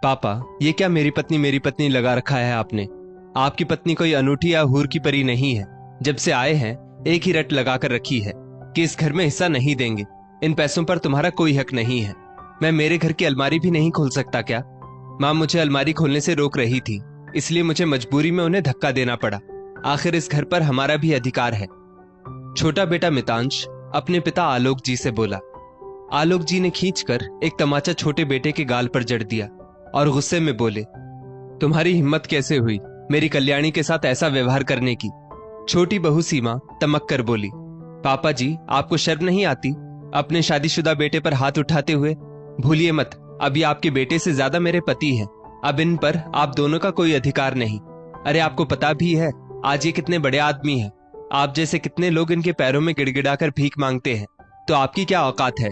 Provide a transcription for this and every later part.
पापा, ये क्या मेरी पत्नी लगा रखा है आपने? आपकी पत्नी कोई अनूठी या हूर की परी नहीं है। जब से आए हैं एक ही रट लगाकर रखी है कि इस घर में हिस्सा नहीं देंगे। इन पैसों पर तुम्हारा कोई हक नहीं है। मैं मेरे घर की अलमारी भी नहीं खोल सकता क्या? माँ मुझे अलमारी खोलने से रोक रही थी, इसलिए मुझे मजबूरी में उन्हें धक्का देना पड़ा। आखिर इस घर पर हमारा भी अधिकार है। छोटा बेटा मितांश अपने पिता आलोक जी से बोला। आलोक जी ने खींचकर एक तमाचा छोटे बेटे के गाल पर जड़ दिया और गुस्से में बोले, तुम्हारी हिम्मत कैसे हुई मेरी कल्याणी के साथ ऐसा व्यवहार करने की? छोटी बहू सीमा तमक कर बोली, पापा जी, आपको शर्म नहीं आती अपने शादीशुदा बेटे पर हाथ उठाते हुए? भूलिए मत, अभी आपके बेटे से ज्यादा मेरे पति हैं। अब इन पर आप दोनों का कोई अधिकार नहीं। अरे आपको पता भी है आज ये कितने बड़े आदमी हैं। आप जैसे कितने लोग इनके पैरों में गिड़गिड़ाकर भीख मांगते हैं, तो आपकी क्या औकात है?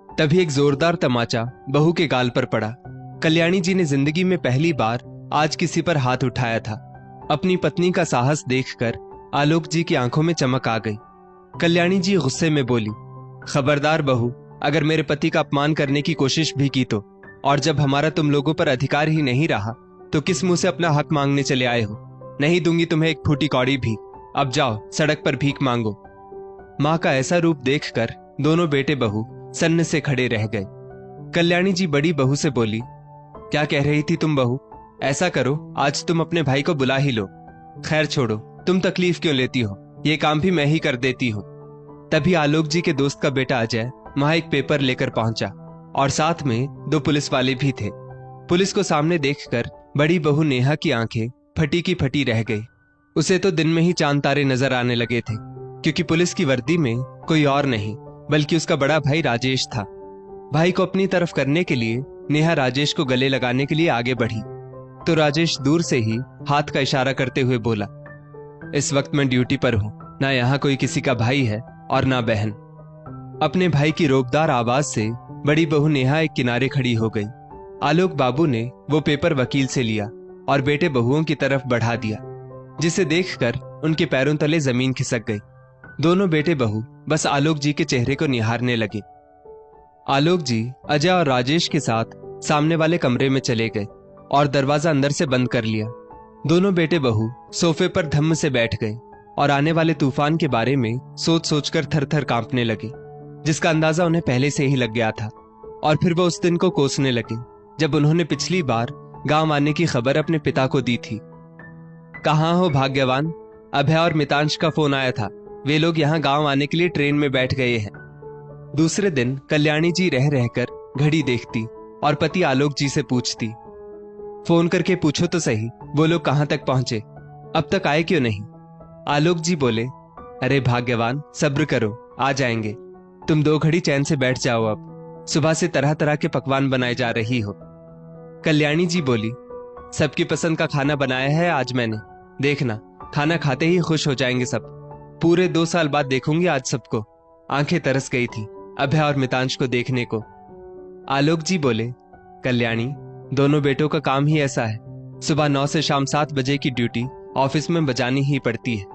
तभी एक जोरदार तमाचा बहू के गाल पर पड़ा। कल्याणी जी ने जिंदगी में पहली बार आज किसी पर हाथ उठाया था। अपनी पत्नी का साहस देखकर आलोक जी की आंखों में चमक आ गई। कल्याणी जी गुस्से में बोली, खबरदार बहू, अगर मेरे पति का अपमान करने की कोशिश भी की तो, और जब हमारा तुम लोगों पर अधिकार ही नहीं रहा तो किस मुंह से अपना हक मांगने चले आए हो? नहीं दूंगी तुम्हें एक फूटी कौड़ी भी। अब जाओ सड़क पर भीख मांगो। माँ का ऐसा रूप देखकर दोनों बेटे बहू सन्न से खड़े रह गए। कल्याणी जी बड़ी बहू से बोली, क्या कह रही थी तुम बहू? ऐसा करो, आज तुम अपने भाई को बुला ही लो। खैर छोड़ो, तुम तकलीफ क्यों लेती हो, ये काम भी मैं ही कर देती हूँ। तभी आलोक जी के दोस्त का बेटा अजय वहां एक पेपर लेकर पहुंचा और साथ में 2 पुलिस वाले भी थे। पुलिस को सामने देखकर बड़ी बहू नेहा की आंखें फटी की फटी रह गई। उसे तो दिन में ही चांद तारे नजर आने लगे थे, क्योंकि पुलिस की वर्दी में कोई और नहीं बल्कि उसका बड़ा भाई राजेश था। भाई को अपनी तरफ करने के लिए नेहा राजेश को गले लगाने के लिए आगे बढ़ी तो राजेश दूर से ही हाथ का इशारा करते हुए बोला, इस वक्त मैं ड्यूटी पर हूं, ना यहाँ कोई किसी का भाई है और ना बहन। अपने भाई की रोबदार आवाज से बड़ी बहू नेहा एक किनारे खड़ी हो गई। आलोक बाबू ने वो पेपर वकील से लिया और बेटे बहुओं की तरफ बढ़ा दिया, जिसे देखकर उनके पैरों तले जमीन खिसक गई। दोनों बेटे बहू बस आलोक जी के चेहरे को निहारने लगे। आलोक जी अजय और राजेश के साथ सामने वाले कमरे में चले गए और दरवाजा अंदर से बंद कर लिया। दोनों बेटे बहू सोफे पर धम्म से बैठ गए और आने वाले तूफान के बारे में सोच सोचकर थर थर कांपने लगे, जिसका अंदाजा उन्हें पहले से ही लग गया था। और फिर वो उस दिन को कोसने लगे जब उन्होंने पिछली बार गांव आने की खबर अपने पिता को दी थी। कहाँ हो भाग्यवान, अभय और मितांश का फोन आया था, वे लोग यहाँ गांव आने के लिए ट्रेन में बैठ गए हैं। दूसरे दिन कल्याणी जी रह रहकर घड़ी देखती और पति आलोक जी से पूछती, फोन करके पूछो तो सही वो लोग कहाँ तक पहुंचे, अब तक आए क्यों नहीं? आलोक जी बोले, अरे भाग्यवान, सब्र करो, आ जाएंगे। तुम 2 घड़ी चैन से बैठ जाओ, अब सुबह से तरह तरह के पकवान बनाए जा रही हो। कल्याणी जी बोली, सबकी पसंद का खाना बनाया है आज मैंने, देखना खाना खाते ही खुश हो जाएंगे सब। पूरे 2 साल बाद देखूंगी आज सबको। आंखें तरस गई थी अभय और मितांश को देखने को। आलोक जी बोले, कल्याणी, दोनों बेटों का काम ही ऐसा है, सुबह 9 से शाम 7 बजे की ड्यूटी ऑफिस में बजानी ही पड़ती है।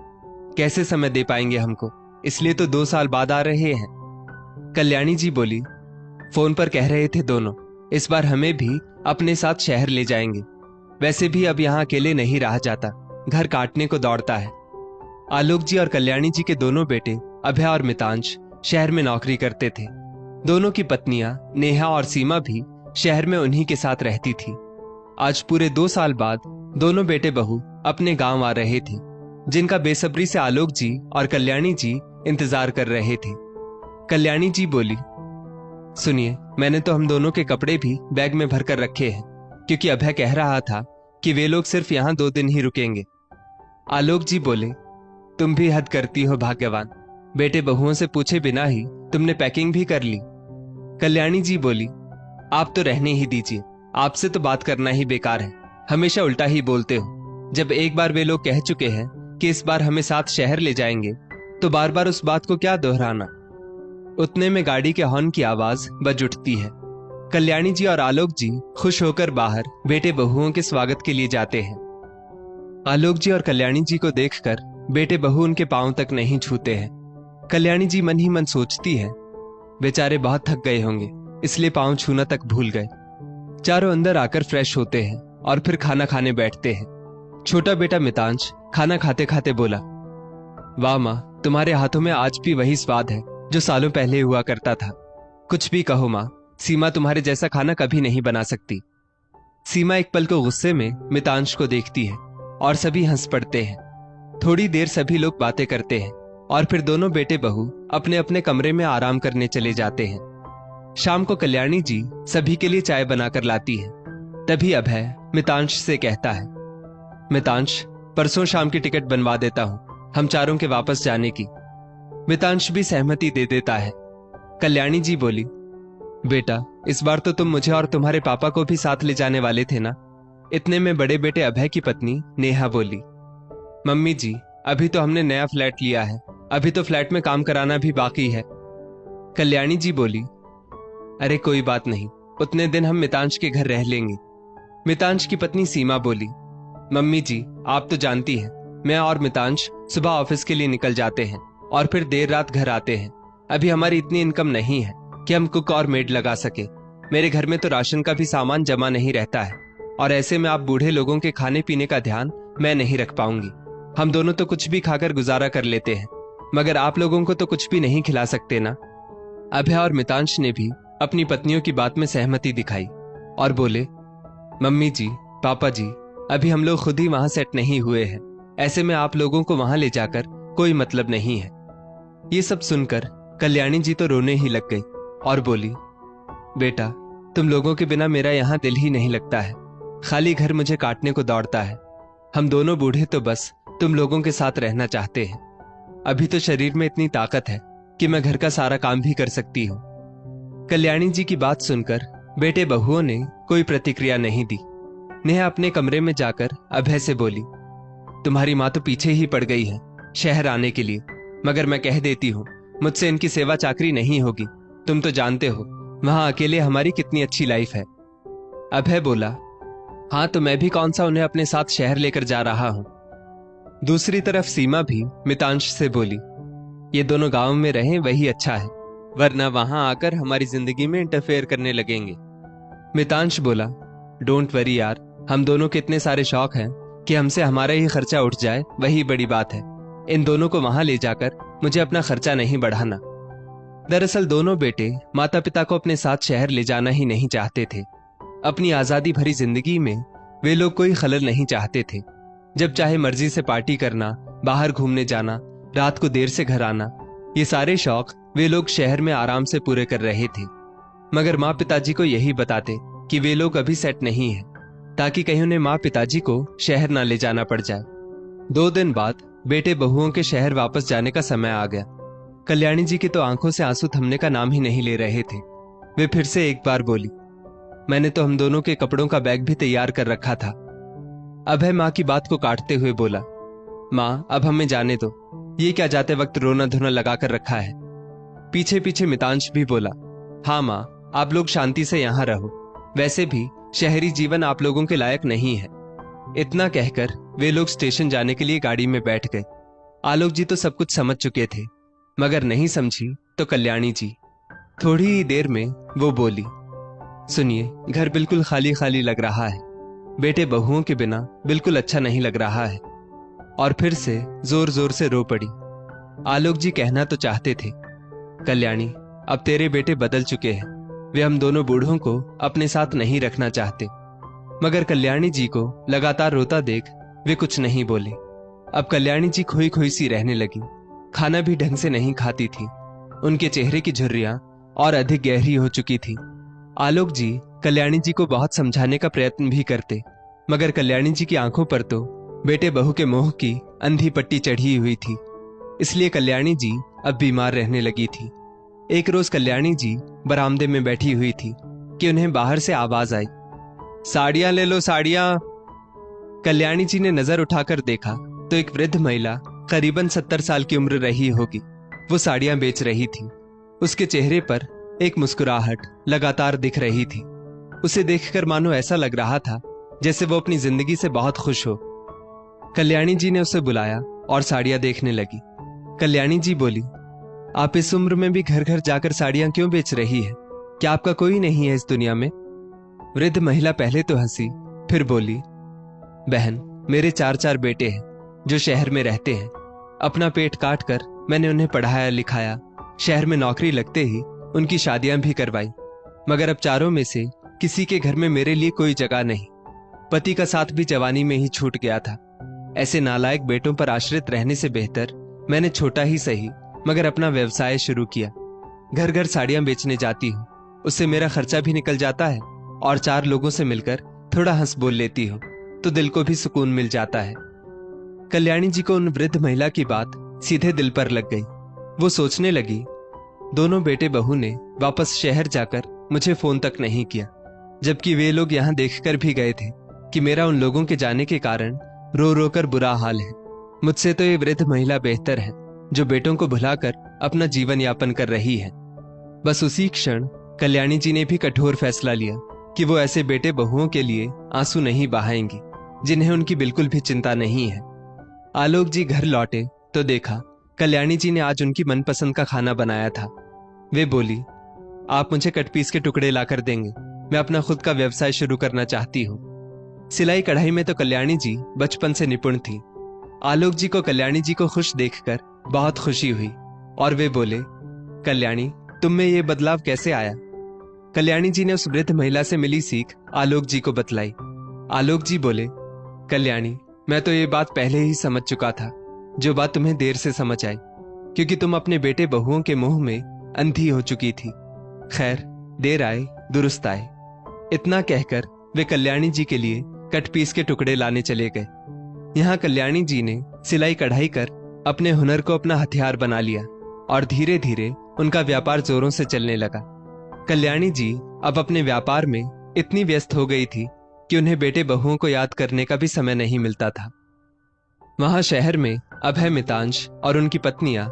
कैसे समय दे पाएंगे हमको, इसलिए तो 2 साल बाद आ रहे हैं। कल्याणी जी बोली, फोन पर कह रहे थे दोनों, इस बार हमें भी अपने साथ शहर ले जाएंगे। वैसे भी अब यहाँ अकेले नहीं रहा जाता, घर काटने को दौड़ता है। आलोक जी और कल्याणी जी के दोनों बेटे अभय और मितांश शहर में नौकरी करते थे। दोनों की पत्नियां नेहा और सीमा भी शहर में उन्हीं के साथ रहती थी। आज पूरे 2 साल बाद दोनों बेटे बहू अपने गांव आ रहे थे, जिनका बेसब्री से आलोक जी और कल्याणी जी इंतजार कर रहे थे। कल्याणी जी बोली, सुनिए, मैंने तो हम दोनों के कपड़े भी बैग में भरकर रखे हैं, क्योंकि अभय कह रहा था कि वे लोग सिर्फ यहाँ 2 दिन ही रुकेंगे। आलोक जी बोले, तुम भी हद करती हो भाग्यवान, बेटे बहुओं से पूछे बिना ही तुमने पैकिंग भी कर ली। कल्याणी जी बोली, आप तो रहने ही दीजिए, आपसे तो बात करना ही बेकार है, हमेशा उल्टा ही बोलते हो। जब एक बार वे लोग कह चुके हैं कि इस बार हमें साथ शहर ले जाएंगे, तो बार बार उस बात को क्या दोहराना। उतने में गाड़ी के हॉर्न की आवाज बज उठती है। कल्याणी जी और आलोक जी खुश होकर बाहर बेटे बहुओं के स्वागत के लिए जाते हैं। आलोक जी और कल्याणी जी को देखकर बेटे बहू उनके पांव तक नहीं छूते हैं। कल्याणी जी मन ही मन सोचती है, बेचारे बहुत थक गए होंगे, इसलिए पांव छूना तक भूल गए। चारों अंदर आकर फ्रेश होते हैं और फिर खाना खाने बैठते हैं। छोटा बेटा मितांश खाना खाते खाते बोला, वाह माँ, तुम्हारे हाथों में आज भी वही स्वाद है जो सालों पहले हुआ करता था। कुछ भी कहो माँ, सीमा तुम्हारे जैसा खाना कभी नहीं बना सकती। सीमा एक पल को गुस्से में मितांश को देखती है और सभी हंस पड़ते हैं। थोड़ी देर सभी लोग बातें करते हैं और फिर दोनों बेटे बहू अपने अपने कमरे में आराम करने चले जाते हैं। शाम को कल्याणी जी सभी के लिए चाय बनाकर लाती है। तभी अभय मितांश से कहता है, मितांश, परसों शाम की टिकट बनवा देता हूं, हम चारों के वापस जाने की। मितांश भी सहमति दे देता है। कल्याणी जी बोली, बेटा, इस बार तो तुम मुझे और तुम्हारे पापा को भी साथ ले जाने वाले थे ना। इतने में बड़े बेटे अभय की पत्नी नेहा बोली, मम्मी जी, अभी तो हमने नया फ्लैट लिया है, अभी तो फ्लैट में काम कराना भी बाकी है। कल्याणी जी बोली, अरे कोई बात नहीं, उतने दिन हम मितांश के घर रह लेंगे। मितांश की पत्नी सीमा बोली, मम्मी जी, आप तो जानती हैं, मैं और मितांश सुबह ऑफिस के लिए निकल जाते हैं और फिर देर रात घर आते हैं। अभी हमारी इतनी इनकम नहीं है कि हम कुक और मेड लगा सके। मेरे घर में तो राशन का भी सामान जमा नहीं रहता है और ऐसे में आप बूढ़े लोगों के खाने पीने का ध्यान मैं नहीं रख पाऊंगी। हम दोनों तो कुछ भी खाकर गुजारा कर लेते हैं, मगर आप लोगों को तो कुछ भी नहीं खिला सकते ना। अभय और मितांश ने भी अपनी पत्नियों की बात में सहमति दिखाई और बोले, मम्मी जी, पापा जी, अभी हम लोग खुद ही वहां सेट नहीं हुए हैं, ऐसे में आप लोगों को वहां ले जाकर कोई मतलब नहीं है। ये सब सुनकर कल्याणी जी तो रोने ही लग गई और बोली, बेटा, तुम लोगों के बिना मेरा यहाँ दिल ही नहीं लगता है, खाली घर मुझे काटने को दौड़ता है। हम दोनों बूढ़े तो बस तुम लोगों के साथ रहना चाहते हैं। अभी तो शरीर में इतनी ताकत है कि मैं घर का सारा काम भी कर सकती हूँ। कल्याणी जी की बात सुनकर बेटे बहुओं ने कोई प्रतिक्रिया नहीं दी। नेहा अपने कमरे में जाकर अभय से बोली, तुम्हारी माँ तो पीछे ही पड़ गई है शहर आने के लिए, मगर मैं कह देती हूँ, मुझसे इनकी सेवा चाकरी नहीं होगी। तुम तो जानते हो वहां अकेले हमारी कितनी अच्छी लाइफ है। अभय बोला, हाँ, तो मैं भी कौन सा उन्हें अपने साथ शहर लेकर जा रहा हूं। दूसरी तरफ सीमा भी मितांश से बोली, ये दोनों गांव में रहें वही अच्छा है, वरना वहां आकर हमारी जिंदगी में इंटरफेयर करने लगेंगे। मितांश बोला, डोंट वरी यार, हम दोनों के इतने सारे शौक हैं कि हमसे हमारा ही खर्चा उठ जाए वही बड़ी बात है। इन दोनों को वहां ले जाकर मुझे अपना खर्चा नहीं बढ़ाना। दरअसल दोनों बेटे माता पिता को अपने साथ शहर ले जाना ही नहीं चाहते थे। अपनी आजादी भरी जिंदगी में वे लोग कोई खलल नहीं चाहते थे। जब चाहे मर्जी से पार्टी करना, बाहर घूमने जाना, रात को देर से घर आना, ये सारे शौक वे लोग शहर में आराम से पूरे कर रहे थे। मगर माँ पिताजी को यही बताते कि वे लोग अभी सेट नहीं है, ताकि कहीं उन्हें माँ पिताजी को शहर ना ले जाना पड़ जाए। 2 दिन बाद बेटे बहुओं के शहर वापस जाने का समय आ गया। कल्याणी जी की तो आंखों से आंसू थमने का नाम ही नहीं ले रहे थे। वे फिर से एक बार बोली, मैंने तो हम दोनों के कपड़ों का बैग भी तैयार कर रखा था। अभय माँ की बात को काटते हुए बोला, माँ, अब हमें जाने दो, ये क्या जाते वक्त रोना धोना लगा कर रखा है। पीछे पीछे मितांश भी बोला, हाँ माँ, आप लोग शांति से यहाँ रहो, वैसे भी शहरी जीवन आप लोगों के लायक नहीं है। इतना कहकर वे लोग स्टेशन जाने के लिए गाड़ी में बैठ गए। आलोक जी तो सब कुछ समझ चुके थे, मगर नहीं समझी तो कल्याणी जी। थोड़ी ही देर में वो बोली, सुनिए, घर बिल्कुल खाली खाली लग रहा है, बेटे बहुओं के बिना बिल्कुल अच्छा नहीं लग रहा है। और फिर से जोर जोर से रो पड़ी। आलोक जी कहना तो चाहते थे, कल्याणी, अब तेरे बेटे बदल चुके हैं, वे हम दोनों बूढ़ों को अपने साथ नहीं रखना चाहते। मगर कल्याणी जी को लगातार रोता देख वे कुछ नहीं बोले। अब कल्याणी जी खोई खोई सी रहने लगी, खाना भी ढंग से नहीं खाती थी। उनके चेहरे की झुर्रियां और अधिक गहरी हो चुकी थी। आलोक जी कल्याणी जी को बहुत समझाने का प्रयत्न भी करते, मगर कल्याणी जी की आंखों पर तो बेटे बहू के मोह की अंधी पट्टी चढ़ी हुई थी। इसलिए कल्याणी जी अब बीमार रहने लगी थी। एक रोज कल्याणी जी बरामदे में बैठी हुई थी कि उन्हें बाहर से आवाज आई, साड़ियां ले लो, साड़ियां। कल्याणी जी ने नजर उठाकर देखा तो एक वृद्ध महिला, करीबन 70 साल की उम्र रही होगी, वो साड़ियां बेच रही थी। उसके चेहरे पर एक मुस्कुराहट लगातार दिख रही थी। उसे देखकर मानो ऐसा लग रहा था जैसे वो अपनी जिंदगी से बहुत खुश हो। कल्याणी जी ने उसे बुलाया और साड़ियां देखने लगी। कल्याणी जी बोली, आप इस उम्र में भी घर घर जाकर साड़ियां क्यों बेच रही है? क्या आपका कोई नहीं है इस दुनिया में? वृद्ध महिला पहले तो हंसी, फिर बोली, बहन, मेरे 4 बेटे हैं जो शहर में रहते हैं। अपना पेट काट कर मैंने उन्हें पढ़ाया लिखाया, शहर में नौकरी लगते ही उनकी शादियां भी करवाई, मगर अब चारों में से किसी के घर में मेरे लिए कोई जगह नहीं। पति का साथ भी जवानी में ही छूट गया था। ऐसे नालायक बेटों पर आश्रित रहने से बेहतर मैंने छोटा ही सही मगर अपना व्यवसाय शुरू किया। घर घर साड़ियां बेचने जाती हूँ, उससे मेरा खर्चा भी निकल जाता है और 4 लोगों से मिलकर थोड़ा हंस बोल लेती हूँ तो दिल को भी सुकून मिल जाता है। कल्याणी जी को उन वृद्ध महिला की बात सीधे दिल पर लग गई। वो सोचने लगी, दोनों बेटे बहू ने वापस शहर जाकर मुझे फोन तक नहीं किया, जबकि वे लोग यहाँ देखकर भी गए थे कि मेरा उन लोगों के जाने के कारण रो रो कर बुरा हाल है। मुझसे तो ये वृद्ध महिला बेहतर है जो बेटों को भुलाकर अपना जीवन यापन कर रही है। बस उसी क्षण कल्याणी जी ने भी कठोर फैसला लिया कि वो ऐसे बेटे बहुओं के लिए आंसू नहीं बहाएंगी जिन्हें उनकी बिल्कुल भी चिंता नहीं है। आलोक जी घर लौटे तो देखा कल्याणी जी ने आज उनकी मनपसंद का खाना बनाया था। वे बोली, आप मुझे कटपीस के टुकड़े लाकर देंगे, मैं अपना खुद का व्यवसाय शुरू करना चाहती हूँ। सिलाई कढ़ाई में तो कल्याणी जी बचपन से निपुण थी। आलोक जी को कल्याणी जी को खुश देखकर बहुत खुशी हुई और वे बोले, कल्याणी, तुम में ये बदलाव कैसे आया? कल्याणी जी ने उस वृद्ध महिला से मिली सीख आलोक जी को बतलाई। आलोक जी बोले, कल्याणी, मैं तो ये बात पहले ही समझ चुका था, जो बात तुम्हें देर से समझ आई, क्योंकि तुम अपने बेटे बहुओं के मोह में अंधी हो चुकी थी। खैर, देर आए दुरुस्त आए। इतना कहकर वे कल्याणी जी के लिए कटपीस के टुकड़े लाने चले गए। यहाँ कल्याणी जी ने सिलाई कढ़ाई कर अपने हुनर को अपना हथियार बना लिया और धीरे धीरे उनका व्यापार जोरों से चलने लगा। कल्याणी जी अब अपने व्यापार में इतनी व्यस्त हो गई थी कि उन्हें बेटे बहुओं को याद करने का भी समय नहीं मिलता था। वहां शहर में अभय, मितांश और उनकी पत्नियां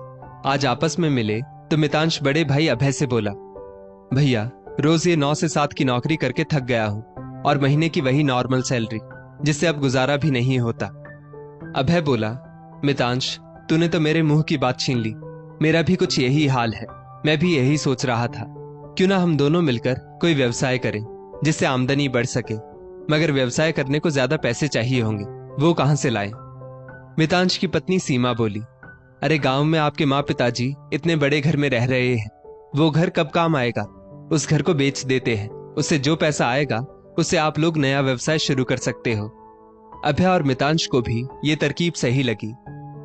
आज आपस में मिले तो मितांश बड़े भाई अभय से बोला, भैया, रोज ये 9 से 7 की नौकरी करके थक गया हूं और महीने की वही नॉर्मल सैलरी, जिससे अब गुजारा भी नहीं होता। अभय बोला, मितांश, तूने तो मेरे मुंह की बात छीन ली। मेरा भी कुछ यही हाल है। मैं भी यही सोच रहा था, क्यों ना हम दोनों मिलकर कोई व्यवसाय करें जिससे आमदनी बढ़ सके, मगर व्यवसाय करने को ज्यादा पैसे चाहिए होंगे, वो कहां से लाएं? मितांश की पत्नी सीमा बोली, अरे गांव में आपके माँ पिताजी इतने बड़े घर में रह रहे हैं, वो घर कब काम आएगा? उस घर को बेच देते हैं, उससे जो पैसा आएगा उससे आप लोग नया व्यवसाय शुरू कर सकते हो। अभय और मितांश को भी ये तरकीब सही लगी।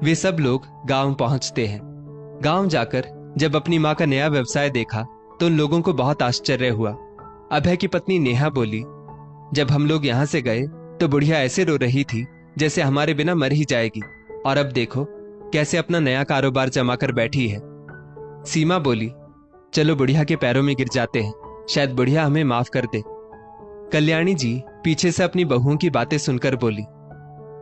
वे सब लोग गांव पहुंचते हैं। गांव जाकर जब अपनी माँ का नया व्यवसाय देखा तो उन लोगों को बहुत आश्चर्य हुआ। अभय की पत्नी नेहा बोली, जब हम लोग यहाँ से गए तो बुढ़िया ऐसे रो रही थी जैसे हमारे बिना मर ही जाएगी, और अब देखो कैसे अपना नया कारोबार जमा कर बैठी है। सीमा बोली, चलो बुढ़िया के पैरों में गिर जाते हैं, शायद बुढ़िया हमें माफ कर दे। कल्याणी जी पीछे से अपनी बहुओं की बातें सुनकर बोली,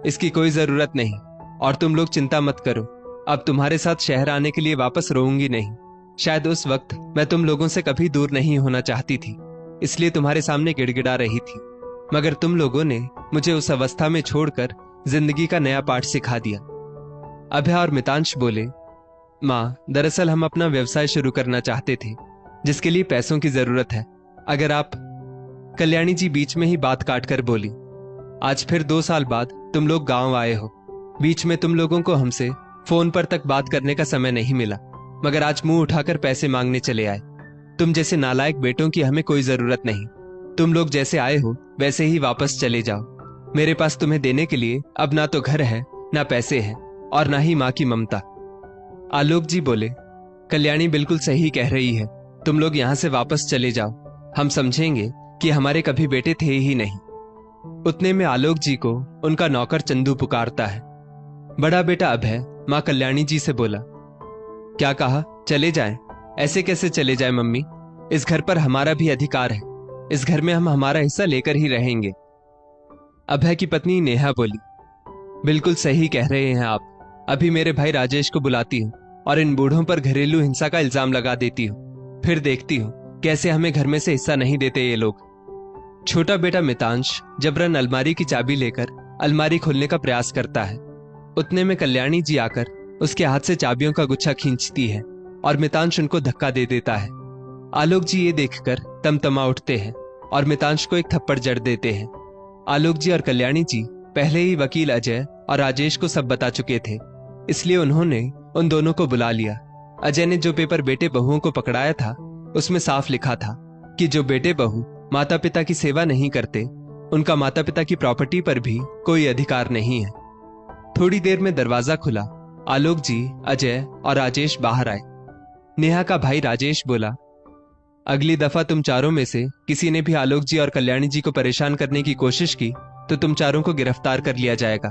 इसकी कोई जरूरत नहीं और तुम लोग चिंता मत करो, अब तुम्हारे साथ शहर आने के लिए वापस रोऊंगी नहीं। शायद उस वक्त मैं तुम लोगों से कभी दूर नहीं होना चाहती थी, इसलिए तुम्हारे सामने गिड़गिड़ा रही थी, मगर तुम लोगों ने मुझे उस अवस्था में छोड़कर जिंदगी का नया पाठ सिखा दिया। अभय और मितांश बोले, माँ, दरअसल हम अपना व्यवसाय शुरू करना चाहते थे जिसके लिए पैसों की जरूरत है। अगर आप। कल्याणी जी बीच में ही बात काट कर बोली, आज फिर 2 साल बाद तुम लोग गांव आए हो। बीच में तुम लोगों को हमसे फोन पर तक बात करने का समय नहीं मिला, मगर आज मुंह उठाकर पैसे मांगने चले आए। तुम जैसे नालायक बेटों की हमें कोई जरूरत नहीं। तुम लोग जैसे आए हो वैसे ही वापस चले जाओ। मेरे पास तुम्हें देने के लिए अब ना तो घर है, ना पैसे हैं और ना ही माँ की ममता। आलोक जी बोले, कल्याणी बिल्कुल सही कह रही है, तुम लोग यहाँ से वापस चले जाओ, हम समझेंगे कि हमारे कभी बेटे थे ही नहीं। उतने में आलोक जी को उनका नौकर चंदू पुकारता है। बड़ा बेटा अभय माँ कल्याणी जी से बोला, क्या कहा, चले जाएं? ऐसे कैसे चले जाएं मम्मी? इस घर पर हमारा भी अधिकार है, इस घर में हम हमारा हिस्सा लेकर ही रहेंगे। अभय की पत्नी नेहा बोली, बिल्कुल सही कह रहे हैं आप। अभी मेरे भाई राजेश को बुलाती हूँ और इन बूढ़ों पर घरेलू हिंसा का इल्जाम लगा देती हूँ, फिर देखती हूँ कैसे हमें घर में से हिस्सा नहीं देते ये लोग। छोटा बेटा मितांश जबरन अलमारी की चाबी लेकर अलमारी खोलने का प्रयास करता है। उतने में कल्याणी जी आकर उसके हाथ से चाबियों का गुच्छा खींचती है और मितांश उनको धक्का दे देता है। आलोक जी ये देखकर तमतमा उठते हैं और मितांश को एक थप्पड़ जड़ देते हैं। आलोक जी और कल्याणी जी पहले ही वकील अजय और राजेश को सब बता चुके थे, इसलिए उन्होंने उन दोनों को बुला लिया। अजय ने जो पेपर बेटे बहुओं को पकड़ाया था उसमें साफ लिखा था कि जो बेटे बहू माता पिता की सेवा नहीं करते उनका माता पिता की प्रॉपर्टी पर भी कोई अधिकार नहीं है। थोड़ी देर में दरवाजा खुला। आलोक जी, अजय और राजेश बाहर आए। नेहा का भाई राजेश बोला, अगली दफा तुम चारों में से किसी ने भी आलोक जी और कल्याणी जी को परेशान करने की कोशिश की तो तुम चारों को गिरफ्तार कर लिया जाएगा।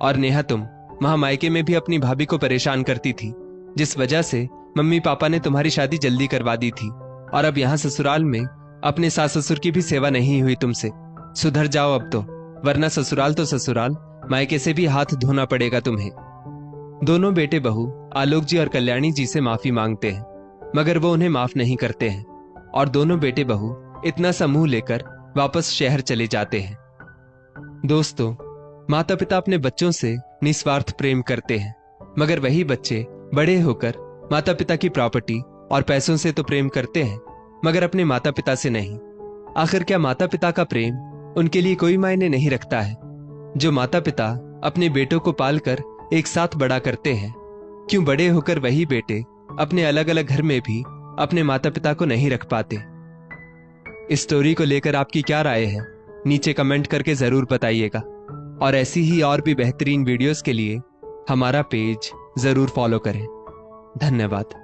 और नेहा, तुम वहां मायके में भी अपनी भाभी को परेशान करती थी, जिस वजह से मम्मी पापा ने तुम्हारी शादी जल्दी करवा दी थी, और अब यहाँ ससुराल में अपने सास ससुर की भी सेवा नहीं हुई तुमसे। सुधर जाओ अब तो, वरना ससुराल तो ससुराल, मायके से भी हाथ धोना पड़ेगा तुम्हें। दोनों बेटे बहू आलोक जी और कल्याणी जी से माफी मांगते हैं, मगर वो उन्हें माफ नहीं करते हैं और दोनों बेटे बहू इतना सा मुंह लेकर वापस शहर चले जाते हैं। दोस्तों, माता पिता अपने बच्चों से निस्वार्थ प्रेम करते हैं, मगर वही बच्चे बड़े होकर माता पिता की प्रॉपर्टी और पैसों से तो प्रेम करते हैं, मगर अपने माता पिता से नहीं। आखिर क्या माता पिता का प्रेम उनके लिए कोई मायने नहीं रखता है? जो माता पिता अपने बेटों को पालकर एक साथ बड़ा करते हैं, क्यों बड़े होकर वही बेटे अपने अलग अलग घर में भी अपने माता पिता को नहीं रख पाते? इस स्टोरी को लेकर आपकी क्या राय है? नीचे कमेंट करके जरूर बताइएगा, और ऐसी ही और भी बेहतरीन वीडियोस के लिए हमारा पेज जरूर फॉलो करें। धन्यवाद।